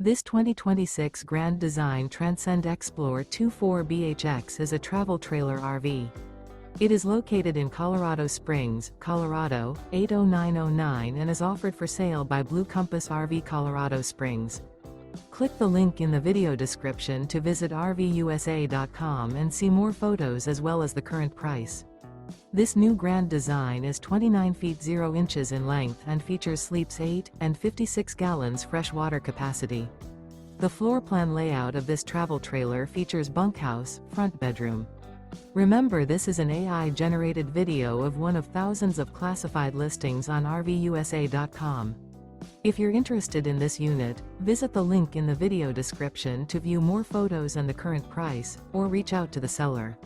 This 2026 Grand Design Transcend Xplor 24BHX is a travel trailer RV. It is located in Colorado Springs, Colorado, 80909 and is offered for sale by Blue Compass RV Colorado Springs. Click the link in the video description to visit RVUSA.com and see more photos as well as the current price. This new Grand Design is 29 feet 0 inches in length and features sleeps 8 and 56 gallons fresh water capacity. The floor plan layout of this travel trailer features bunkhouse, front bedroom. Remember, this is an AI-generated video of one of thousands of classified listings on RVUSA.com. If you're interested in this unit, visit the link in the video description to view more photos and the current price, or reach out to the seller.